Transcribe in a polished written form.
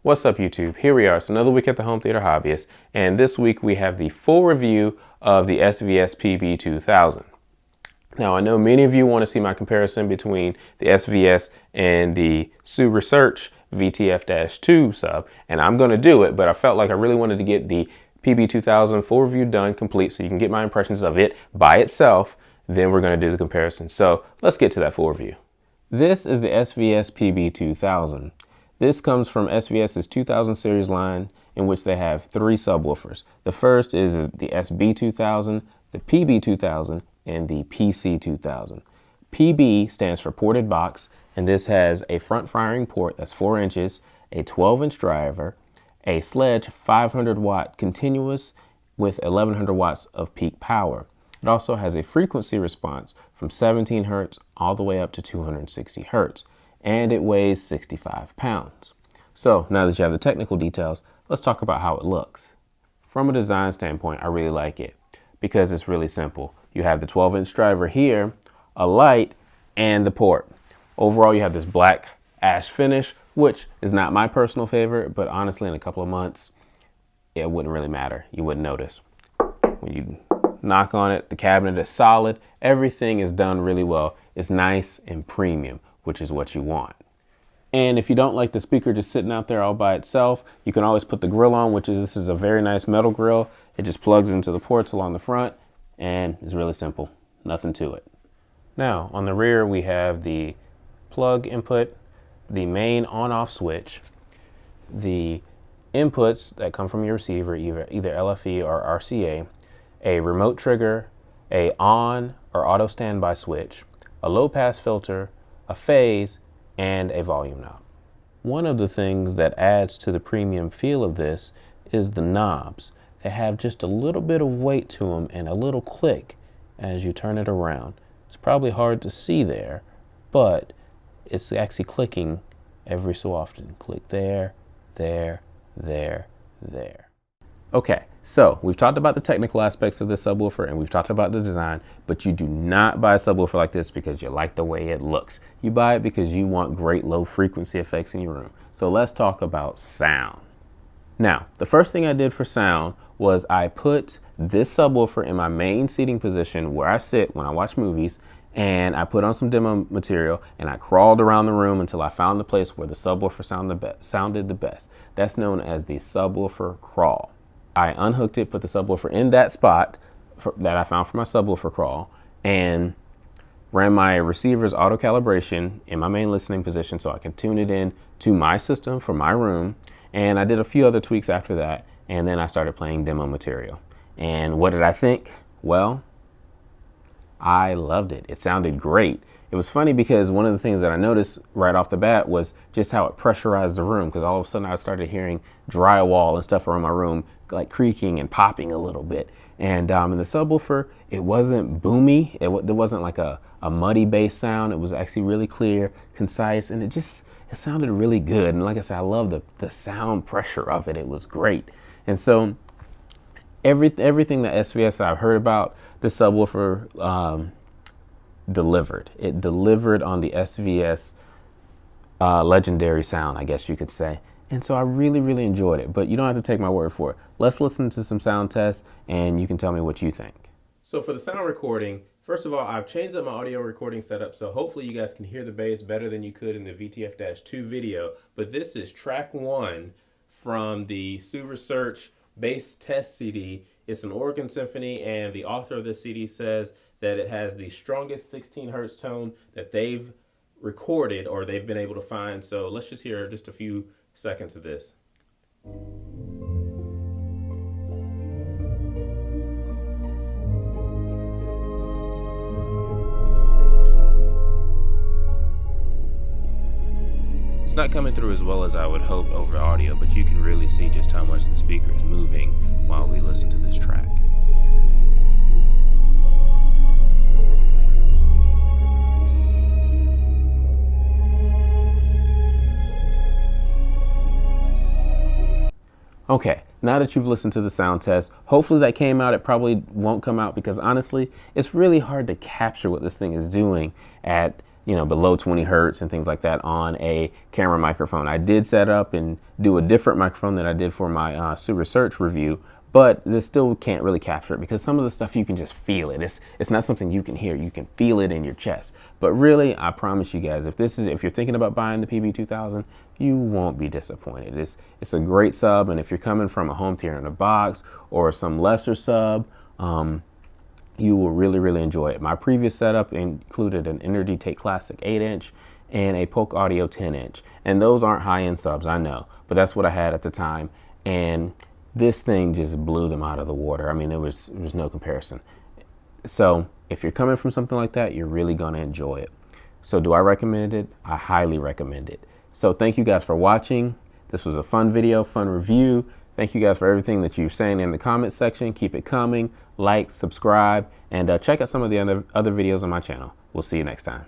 What's up YouTube? Here we are, it's another week at the Home Theater Hobbyist, and this week we have the full review of the SVS PB-2000. Now I know many of you want to see my comparison between the SVS and the Subaru Search VTF-2 sub, and I'm going to do it, but I felt like I really wanted to get the PB-2000 full review done complete so you can get my impressions of it by itself, then we're going to do the comparison. So let's get to that full review. This is the SVS PB-2000. This comes from SVS's 2000 series line, in which they have three subwoofers. The first is the SB2000, the PB2000, and the PC2000. PB stands for ported box, and this has a front firing port that's 4 inches, a 12-inch driver, a sledge 500 watt continuous with 1100 watts of peak power. It also has a frequency response from 17 hertz all the way up to 260 hertz. And it weighs 65 pounds. So now that you have the technical details, let's talk about how it looks. From a design standpoint, I really like it because it's really simple. You have the 12-inch driver here, a light, and the port. Overall, you have this black ash finish, which is not my personal favorite, but honestly, in a couple of months, it wouldn't really matter. You wouldn't notice. When you knock on it, the cabinet is solid. Everything is done really well. It's nice and premium, which is what you want. And if you don't like the speaker just sitting out there all by itself, you can always put the grill on, this is a very nice metal grill. It just plugs into the ports along the front and it's really simple, nothing to it. Now on the rear we have the plug input, the main on-off switch, the inputs that come from your receiver, either LFE or RCA, a remote trigger, a on or auto standby switch, a low pass filter, a phase, and a volume knob. One of the things that adds to the premium feel of this is the knobs. They have just a little bit of weight to them and a little click as you turn it around. It's probably hard to see there, but it's actually clicking every so often. Click there, there, there, there. Okay, so we've talked about the technical aspects of this subwoofer and we've talked about the design, but you do not buy a subwoofer like this because you like the way it looks. You buy it because you want great low frequency effects in your room. So let's talk about sound. Now, the first thing I did for sound was I put this subwoofer in my main seating position where I sit when I watch movies, and I put on some demo material and I crawled around the room until I found the place where the subwoofer sounded the best. That's known as the subwoofer crawl. I unhooked it, put the subwoofer in that spot that I found for my subwoofer crawl, and ran my receiver's auto calibration in my main listening position so I can tune it in to my system for my room. And I did a few other tweaks after that, and then I started playing demo material. And what did I think? Well, I loved it. It sounded great. It was funny because one of the things that I noticed right off the bat was just how it pressurized the room, because all of a sudden I started hearing drywall and stuff around my room like creaking and popping a little bit. And in the subwoofer, it wasn't boomy. There wasn't like a muddy bass sound. It was actually really clear, concise, and it sounded really good. And like I said, I love the sound pressure of it. It was great. And so everything that SVS that I've heard about the subwoofer delivered. It delivered on the SVS legendary sound, I guess you could say. And so I really, really enjoyed it, but you don't have to take my word for it. Let's listen to some sound tests and you can tell me what you think. So for the sound recording, first of all, I've changed up my audio recording setup, so hopefully you guys can hear the bass better than you could in the VTF-2 video. But this is track 1 from the Subaru Search bass test CD. It's an organ symphony, and the author of this CD says that it has the strongest 16 hertz tone that they've recorded or they've been able to find. So let's just hear just a few seconds of this. It's not coming through as well as I would hope over audio, but you can really see just how much the speaker is moving while we listen to this track. Okay, now that you've listened to the sound test, hopefully that came out. It probably won't come out because honestly, it's really hard to capture what this thing is doing at below 20 hertz and things like that on a camera microphone. I did set up and do a different microphone than I did for my Super Search review, but this still can't really capture it because some of the stuff you can just feel it. It's not something you can hear. You can feel it in your chest. But really, I promise you guys, if you're thinking about buying the PB-2000, you won't be disappointed. It's a great sub, and if you're coming from a home theater in a box or some lesser sub, you will really, really enjoy it. My previous setup included an Energy Take Classic 8-inch and a Polk Audio 10-inch. And those aren't high-end subs, I know, but that's what I had at the time. And this thing just blew them out of the water. I mean, there was no comparison. So if you're coming from something like that, you're really gonna enjoy it. So do I recommend it? I highly recommend it. So thank you guys for watching. This was a fun video, fun review. Thank you guys for everything that you're saying in the comment section. Keep it coming. Like, subscribe, and check out some of the other videos on my channel. We'll see you next time.